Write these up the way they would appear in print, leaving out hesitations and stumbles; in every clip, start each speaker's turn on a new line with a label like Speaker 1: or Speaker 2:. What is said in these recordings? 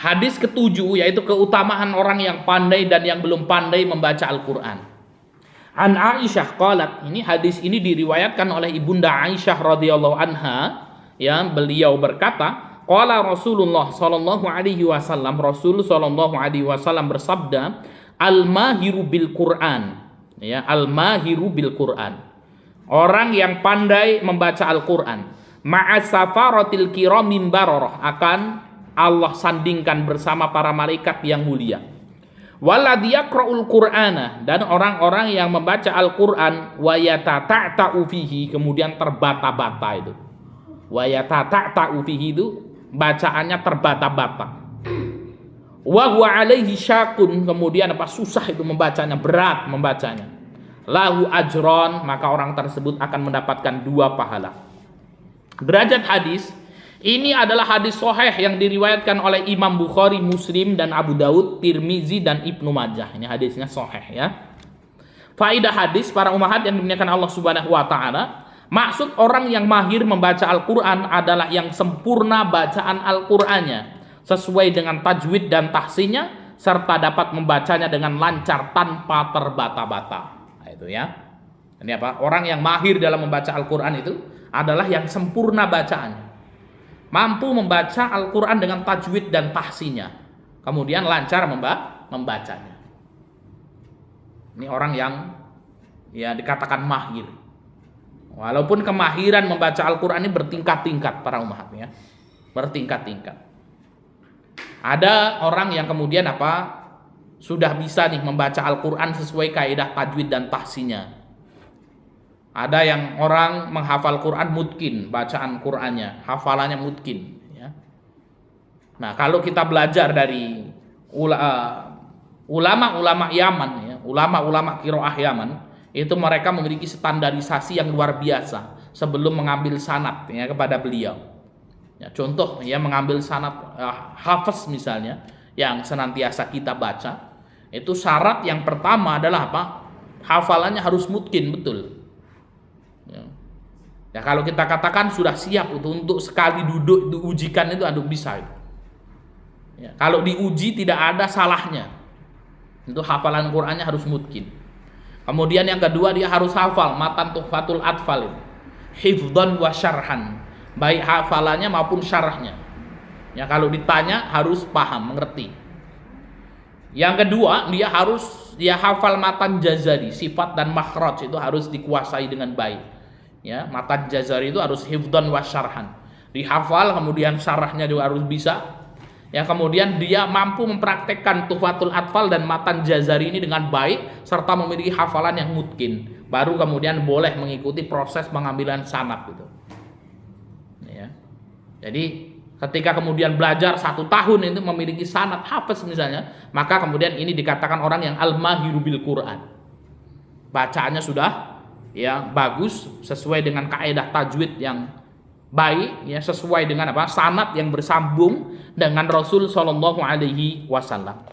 Speaker 1: Hadis ketujuh yaitu keutamaan orang yang pandai dan yang belum pandai membaca Al-Qur'an. An Aisyah qalat, ini hadis ini diriwayatkan oleh Ibunda Aisyah radhiyallahu anha, ya, beliau berkata, qala Rasulullah sallallahu alaihi wasallam, Rasul sallallahu alaihi wasallam bersabda, al-mahiru bil Qur'an, ya, al-mahiru bil Qur'an. Orang yang pandai membaca Al-Qur'an, ma'as safaratil kiramim bararah, akan Allah sandingkan bersama para malaikat yang mulia. Waladhi yaqra'ul Qur'ana, dan orang-orang yang membaca Al-Qur'an wa yatata'ta'u fihi, kemudian terbata-bata itu. Wa yatata'ta'u fihi itu bacaannya terbata-bata. Wa huwa alaihi syakun, kemudian susah itu membacanya, berat membacanya. Lahu ajron, maka orang tersebut akan mendapatkan 2 pahala. Derajat hadis ini adalah hadis sahih yang diriwayatkan oleh Imam Bukhari, Muslim, dan Abu Daud, Tirmizi, dan Ibnu Majah. Ini hadisnya sahih, ya. Faidah hadis para ummahat yang dimuliakan Allah Subhanahu wa taala, maksud orang yang mahir membaca Al-Qur'an adalah yang sempurna bacaan Al-Qur'annya sesuai dengan tajwid dan tahsinnya, serta dapat membacanya dengan lancar tanpa terbata-bata. Nah, itu, ya. Ini apa? Orang yang mahir dalam membaca Al-Qur'an itu adalah yang sempurna bacaannya, mampu membaca Al-Quran dengan tajwid dan tahsinnya, kemudian lancar membacanya. Ini orang yang, ya, dikatakan mahir. Walaupun kemahiran membaca Al-Quran ini bertingkat-tingkat para umat, ya, bertingkat-tingkat. Ada orang yang kemudian sudah bisa nih membaca Al-Quran sesuai kaidah tajwid dan tahsinnya. Ada yang orang menghafal Quran mutkin, bacaan Qurannya, hafalannya mutkin, ya. Nah, kalau kita belajar dari ulama-ulama Yaman, ya, ulama-ulama qiraah Yaman, itu mereka memiliki standarisasi yang luar biasa sebelum mengambil sanad, ya, kepada beliau. Ya, contoh, ya, mengambil sanad Hafiz misalnya yang senantiasa kita baca, itu syarat yang pertama adalah hafalannya harus mutkin betul. Ya, kalau kita katakan sudah siap untuk sekali duduk diujikan itu bisa itu. Ya, kalau diuji tidak ada salahnya. Itu hafalan Qur'annya harus mutkin. Kemudian yang kedua, dia harus hafal matan tuhfatul atfal itu. Hifdzan wa syarhan, baik hafalannya maupun syarahnya. Ya, kalau ditanya harus paham, mengerti. Yang kedua, dia hafal matan jazari, sifat dan makhraj itu harus dikuasai dengan baik. Ya, matan jazari itu harus hifdzan wa syarhan, dihafal, kemudian syarahnya juga harus bisa. Ya, kemudian dia mampu mempraktekkan tuhfatul atfal dan matan jazari ini dengan baik serta memiliki hafalan yang mutkin, baru kemudian boleh mengikuti proses pengambilan sanad itu. Ya. Jadi ketika kemudian belajar 1 tahun itu memiliki sanad hafiz misalnya, maka kemudian ini dikatakan orang yang al-mahiru bil Quran. Bacaannya sudah, ya, bagus sesuai dengan kaidah tajwid yang baik, ya, sesuai dengan sanad yang bersambung dengan Rasul sallallahu alaihi wasallam.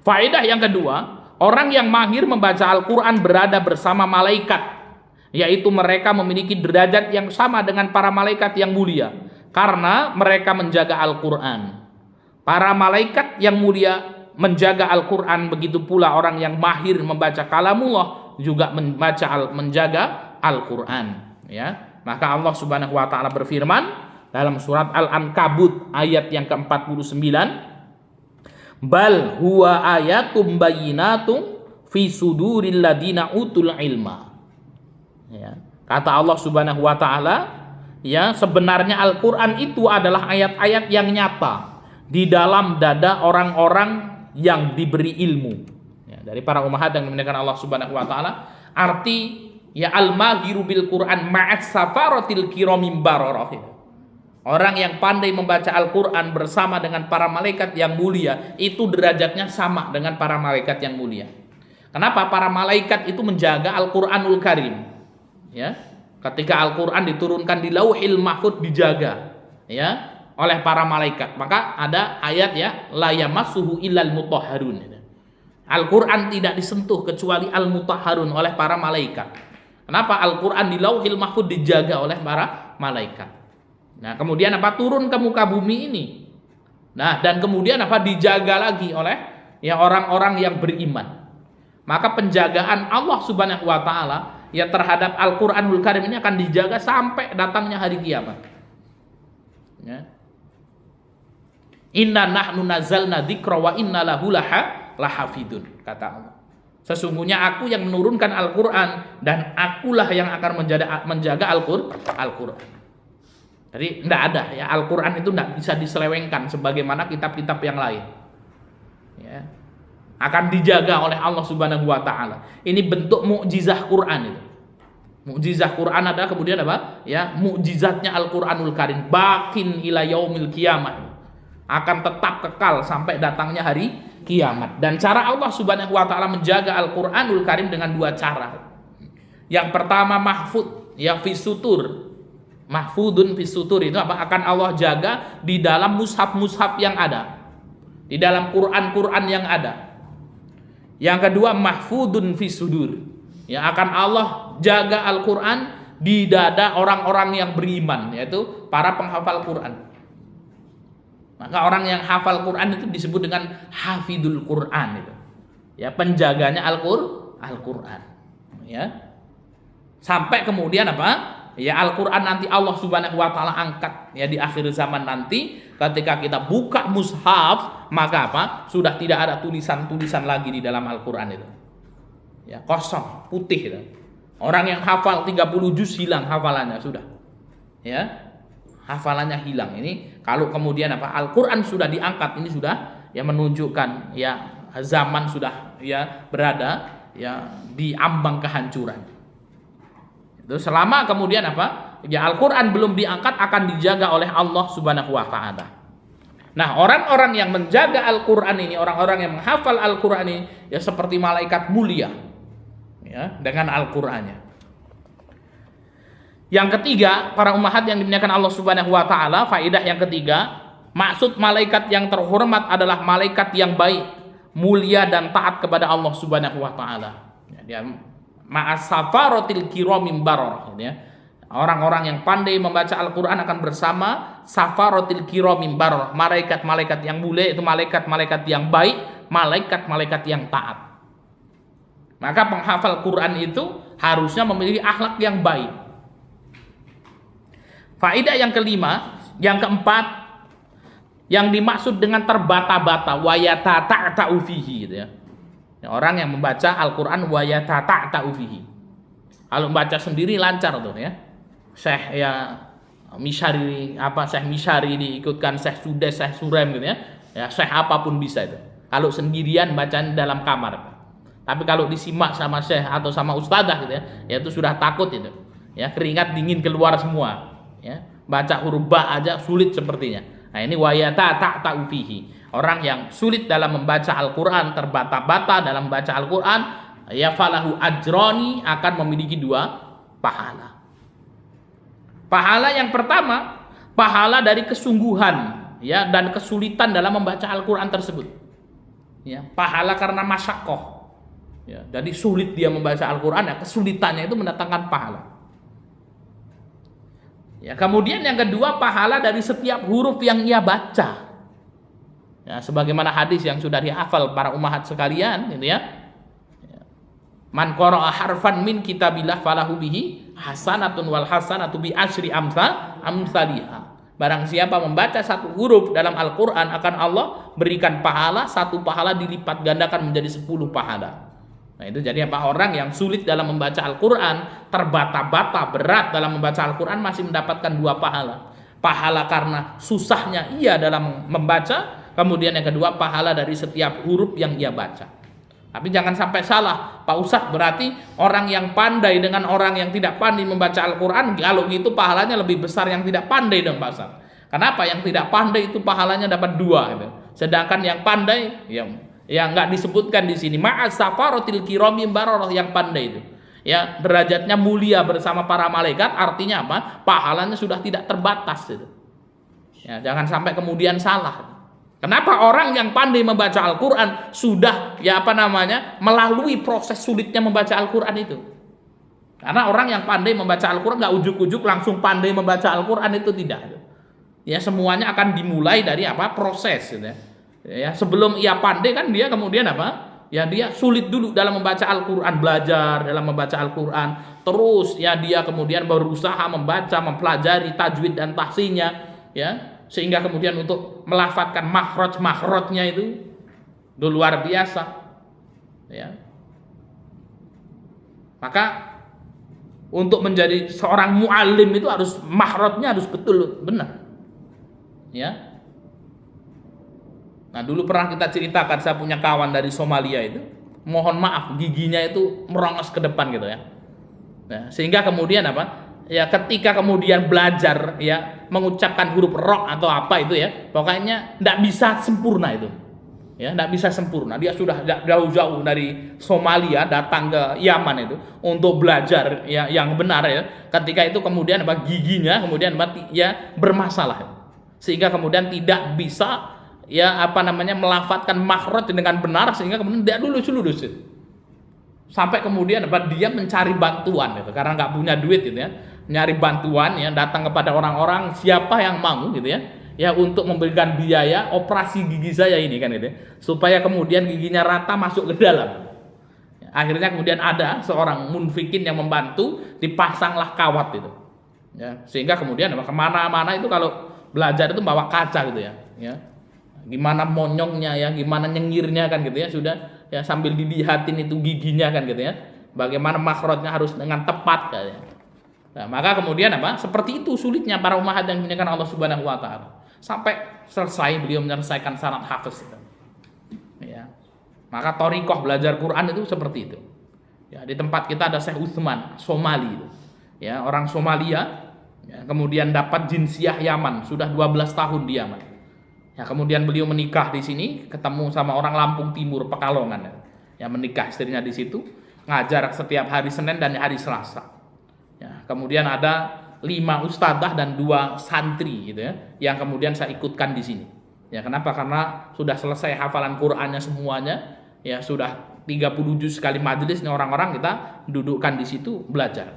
Speaker 1: Faedah yang kedua, orang yang mahir membaca Al-Qur'an berada bersama malaikat, yaitu mereka memiliki derajat yang sama dengan para malaikat yang mulia karena mereka menjaga Al-Qur'an. Para malaikat yang mulia menjaga Al-Qur'an, begitu pula orang yang mahir membaca kalamullah juga menjaga Al-Qur'an, ya. Maka Allah Subhanahu wa taala berfirman dalam surat Al-Ankabut ayat yang ke-49, bal huwa ayatum bayyinatum fi suduril ladina utul ilma. Ya. Kata Allah Subhanahu wa taala, ya, sebenarnya Al-Qur'an itu adalah ayat-ayat yang nyata di dalam dada orang-orang yang diberi ilmu. Ya, dari para ummahat yang dimuliakan Allah Subhanahu wa taala, arti, ya, al-mahiru bil Qur'an ma'as safaratil kiramim bararah. Orang yang pandai membaca Al-Qur'an bersama dengan para malaikat yang mulia, itu derajatnya sama dengan para malaikat yang mulia. Kenapa? Para malaikat itu menjaga Al-Qur'anul Karim. Ya. Ketika Al-Qur'an diturunkan di Lauhil Mahfudz dijaga, ya, oleh para malaikat. Maka ada ayat, ya, la yamassuhu illal mutahharun. Al-Qur'an tidak disentuh kecuali al-mutahharun, oleh para malaikat. Kenapa? Al-Qur'an di Lauhil Mahfudz dijaga oleh para malaikat. Nah, kemudian turun ke muka bumi ini. Nah, dan kemudian apa, dijaga lagi oleh ya orang-orang yang beriman. Maka penjagaan Allah Subhanahu wa taala ya terhadap Al-Qur'anul Karim ini akan dijaga sampai datangnya hari kiamat. Ya. Inna nahnu nazzalna dzikra wa inna lahu lahafidun, kata Allah. Sesungguhnya aku yang menurunkan Al-Qur'an dan akulah yang akan menjaga Al-Qur'an. Jadi tidak ada ya, Al-Qur'an itu tidak bisa diselewengkan sebagaimana kitab-kitab yang lain. Ya. Akan dijaga oleh Allah Subhanahu wa taala. Ini bentuk mukjizah Quran itu. Mukjizah Quran adalah kemudian apa? Ya, mukjizatnya Al-Qur'anul Karim bakin ila yaumil qiyamah. Akan tetap kekal sampai datangnya hari kiamat. Dan cara Allah Subhanahu wa taala menjaga Al-Qur'anul Karim dengan dua cara. Yang pertama mahfud, yang fisutur. Mahfudun fisutur itu apa? Akan Allah jaga di dalam mushaf-mushaf yang ada. Di dalam Quran-Quran yang ada. Yang kedua mahfudun fisudur. Ya, akan Allah jaga Al-Qur'an di dada orang-orang yang beriman, yaitu para penghafal Quran. Maka orang yang hafal Quran itu disebut dengan hafidul Quran itu. Ya, penjaganya Al-Qur'an. Ya. Sampai kemudian apa? Ya, Al-Qur'an nanti Allah Subhanahu wa taala angkat ya di akhir zaman nanti, ketika kita buka mushaf, maka apa? Sudah tidak ada tulisan-tulisan lagi di dalam Al-Qur'an itu. Ya, kosong, putih itu. Orang yang hafal 30 juz hilang hafalannya sudah. Ya. Hafalannya hilang. Ini kalau kemudian apa? Al-Qur'an sudah diangkat, ini sudah ya menunjukkan ya zaman sudah ya berada ya di ambang kehancuran. Itu selama kemudian apa? Ya Al-Qur'an belum diangkat akan dijaga oleh Allah Subhanahu wa taala. Nah, orang-orang yang menjaga Al-Qur'an ini, orang-orang yang menghafal Al-Qur'an ini ya seperti malaikat mulia. Ya, dengan Al-Qur'annya. Yang ketiga, para ummahat yang dimuliakan Allah Subhanahu wa taala, faedah yang ketiga, maksud malaikat yang terhormat adalah malaikat yang baik, mulia dan taat kepada Allah Subhanahu wa taala. Ya, dia ma'as-safaratil kiramim bararah, ya. Orang-orang yang pandai membaca Al-Qur'an akan bersama safaratil kiramim bararah, malaikat-malaikat yang mulia, itu malaikat-malaikat yang baik, malaikat-malaikat yang taat. Maka penghafal Quran itu harusnya memiliki akhlak yang baik. Faedah yang kelima, yang keempat, yang dimaksud dengan terbata-bata, wa yatata'ta'u fihi gitu ya. Orang yang membaca Al-Qur'an wa yatata'ta'u fihi. Kalau membaca sendiri lancar tuh ya. Syekh ya Misyari Syekh Misyari diikutkan Syekh Sudes, Syekh Surem gitu ya. Ya, Syekh apapun bisa itu. Kalau sendirian bacaan dalam kamar. Tapi kalau disimak sama Syekh atau sama ustadzah gitu ya itu sudah takut itu. Ya, keringat dingin keluar semua. Ya, baca huruf ba aja sulit sepertinya. Nah, ini wa yatata'ta'u fihi. Orang yang sulit dalam membaca Al-Qur'an, terbata-bata dalam membaca Al-Qur'an, ya falahu ajrani, akan memiliki dua pahala. Pahala yang pertama, pahala dari kesungguhan ya dan kesulitan dalam membaca Al-Qur'an tersebut. Ya, pahala karena masyaqqah. Ya, jadi sulit dia membaca Al-Qur'an, ya kesulitannya itu mendatangkan pahala. Ya, kemudian yang kedua, pahala dari setiap huruf yang ia baca. Ya, sebagaimana hadis yang sudah dihafal para ummahat sekalian, gitu ya. Man qara'a harfan min kitabillah falahu bihi hasanatun wal hasanatu bi asyri amsalihha. Barang siapa membaca satu huruf dalam Al-Qur'an, akan Allah berikan pahala, satu pahala dilipat gandakan menjadi 10 pahala. Nah, itu jadi apa? Orang yang sulit dalam membaca Al-Qur'an, terbata-bata berat dalam membaca Al-Qur'an, masih mendapatkan 2 pahala. Pahala karena susahnya ia dalam membaca, kemudian yang kedua pahala dari setiap huruf yang ia baca. Tapi jangan sampai salah, Pak Ustadz, berarti orang yang pandai dengan orang yang tidak pandai membaca Al-Qur'an, kalau gitu pahalanya lebih besar yang tidak pandai dong, Pak Ustadz. Kenapa? Yang tidak pandai itu pahalanya dapat 2 gitu. Sedangkan yang pandai yang nggak disebutkan di sini, ma'as safaratil kiramim bararah, yang pandai itu ya derajatnya mulia bersama para malaikat, artinya apa? Pahalanya sudah tidak terbatas itu. Ya, jangan sampai kemudian salah. Kenapa orang yang pandai membaca Al-Qur'an sudah melalui proses sulitnya membaca Al-Qur'an itu? Karena orang yang pandai membaca Al-Qur'an nggak ujuk-ujuk langsung pandai membaca Al-Qur'an itu, tidak. ya semuanya akan dimulai dari apa? Proses gitu ya. Ya, sebelum ia pandai kan dia kemudian apa? Ya dia sulit dulu dalam membaca Al-Qur'an, belajar dalam membaca Al-Qur'an. Terus ya dia kemudian berusaha membaca, mempelajari tajwid dan tahsinnya ya, sehingga kemudian untuk melafadzkan makhraj-makhrajnya itu luar biasa ya. Maka untuk menjadi seorang muallim itu harus makhrajnya harus betul benar ya. Nah dulu pernah kita ceritakan, saya punya kawan dari Somalia itu, mohon maaf giginya itu merongos ke depan gitu ya. Nah, sehingga kemudian apa? Ya ketika kemudian belajar ya mengucapkan huruf ro atau apa itu ya, pokoknya tidak bisa sempurna itu. Ya, tidak bisa sempurna. Dia sudah jauh-jauh dari Somalia datang ke Yaman itu untuk belajar ya yang benar ya. Ketika itu kemudian apa giginya kemudian ya bermasalah. Sehingga kemudian tidak bisa ya apa namanya melafadzkan makhraj dengan benar, sehingga kemudian dia lulus sampai kemudian apa dia mencari bantuan gitu, karena nggak punya duit gitu ya, nyari bantuan ya, datang kepada orang-orang siapa yang mau gitu ya untuk memberikan biaya operasi gigi saya ini kan gitu ya, supaya kemudian giginya rata masuk ke dalam. Akhirnya kemudian ada seorang munfikin yang membantu, dipasanglah kawat itu ya, sehingga kemudian apa kemana-mana itu kalau belajar itu bawa kaca gitu ya gimana monyongnya ya, gimana nyengirnya kan gitu ya, sudah ya sambil dilihatin itu giginya kan gitu ya, bagaimana makhrajnya harus dengan tepat kan ya. Nah, maka kemudian apa? Seperti itu sulitnya para ummahat yang dimuliakan Allah Subhanahu wa taala. Sampai selesai beliau menyelesaikan syarat hafiz itu. Ya. Maka thariqah belajar Quran itu seperti itu. Ya, di tempat kita ada Syekh Utsman, Somali itu. Ya, orang Somalia ya, kemudian dapat jinsiyah Yaman, sudah 12 tahun di Yaman. Ya, kemudian beliau menikah di sini, ketemu sama orang Lampung Timur, Pekalongan. Ya, menikah istrinya di situ, ngajar setiap hari Senin dan hari Selasa. Ya, kemudian ada 5 ustadzah dan 2 santri gitu ya, yang kemudian saya ikutkan di sini. Ya, kenapa? Karena sudah selesai hafalan Qur'annya semuanya, ya sudah 30 juz sekali majelis, nih orang-orang kita dudukkan di situ belajar.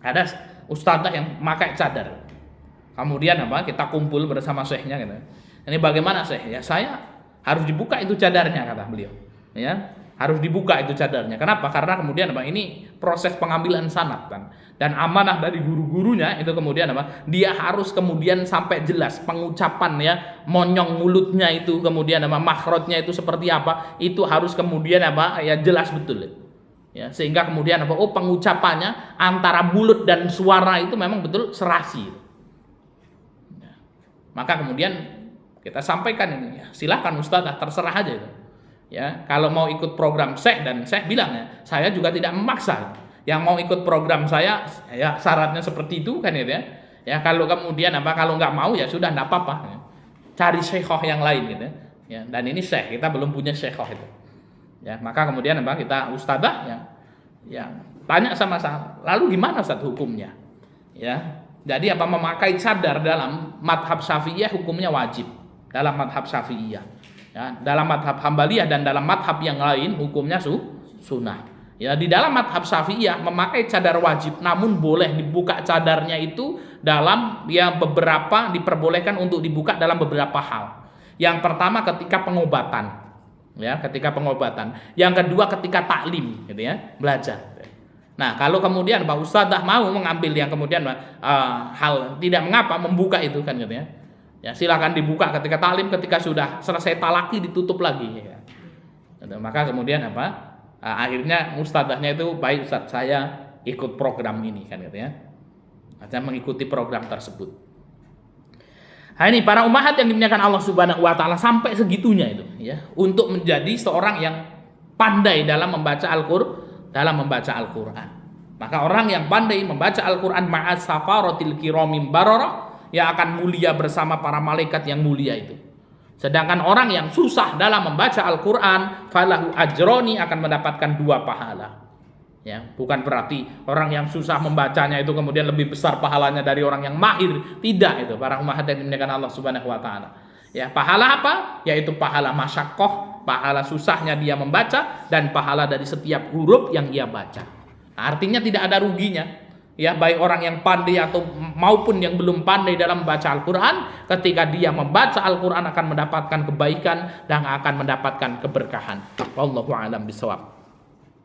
Speaker 1: Ada ustadzah yang pakai cadar. Kemudian apa? Kita kumpul bersama syekhnya gitu. Ini bagaimana Syekh? Ya saya harus dibuka itu cadarnya kata beliau. Ya, harus dibuka itu cadarnya. Kenapa? Karena kemudian apa? Ini proses pengambilan sanad kan. Dan amanah dari guru-gurunya itu kemudian apa? Dia harus kemudian sampai jelas pengucapan ya, monyong mulutnya itu kemudian apa? Makhrajnya itu seperti apa? Itu harus kemudian apa? Ya jelas betul. Ya, sehingga kemudian apa? Oh, pengucapannya antara mulut dan suara itu memang betul serasi. Ya. Maka kemudian kita sampaikan ini ya, silakan ustadzah terserah aja itu. Ya, kalau mau ikut program Syekh, dan Syekh bilang ya, saya juga tidak memaksa. Yang mau ikut program saya ya syaratnya seperti itu kan gitu ya. Ya kalau kemudian apa kalau nggak mau ya sudah enggak apa-apa. Ya. Cari syekhoh yang lain gitu ya. Ya, dan ini Syekh, kita belum punya syekhoh itu. Ya, maka kemudian apa kita ustadzah ya tanya sama saya, lalu gimana Ustaz hukumnya? Ya. Jadi apa memakai cadar dalam madhab Syafi'iyah hukumnya wajib. Dalam madhab Syafi'iyah ya, dalam madhab Hambaliyah dan dalam madhab yang lain hukumnya sunnah ya. Di dalam madhab Syafi'iyah memakai cadar wajib, namun boleh dibuka cadarnya itu dalam ya beberapa, diperbolehkan untuk dibuka dalam beberapa hal. Yang pertama ketika pengobatan ya, ketika pengobatan. Yang kedua ketika taklim gitu ya, belajar. Nah kalau kemudian Pak Ustadzah mau mengambil yang kemudian hal tidak mengapa membuka itu kan gitu ya. Ya silakan dibuka ketika taklim, ketika sudah selesai talaki ditutup lagi ya. Maka kemudian apa? Akhirnya ustadzahnya itu, baik Ustadz saya ikut program ini kan gitu ya. Saya mengikuti program tersebut. Nah ini para ummahat yang dimuliakan Allah Subhanahu wa taala, sampai segitunya itu ya, untuk menjadi seorang yang pandai dalam membaca Al-Qur'an. Maka orang yang pandai membaca Al-Qur'an ma'as safaratil kiramim bararah, yang akan mulia bersama para malaikat yang mulia itu. Sedangkan orang yang susah dalam membaca Al-Qur'an, falahu ajroni, akan mendapatkan 2 pahala. Ya, bukan berarti orang yang susah membacanya itu kemudian lebih besar pahalanya dari orang yang mahir. Tidak, itu para ummahat yang dimuliakan Allah Subhanahu wa taala. Ya, pahala apa? Yaitu pahala masyaqqah, pahala susahnya dia membaca, dan pahala dari setiap huruf yang ia baca. Nah, artinya tidak ada ruginya. ya baik orang yang pandai atau maupun yang belum pandai dalam membaca Al-Quran, ketika dia membaca Al-Quran akan mendapatkan kebaikan dan akan mendapatkan keberkahan. Wallahu a'lam bishawab.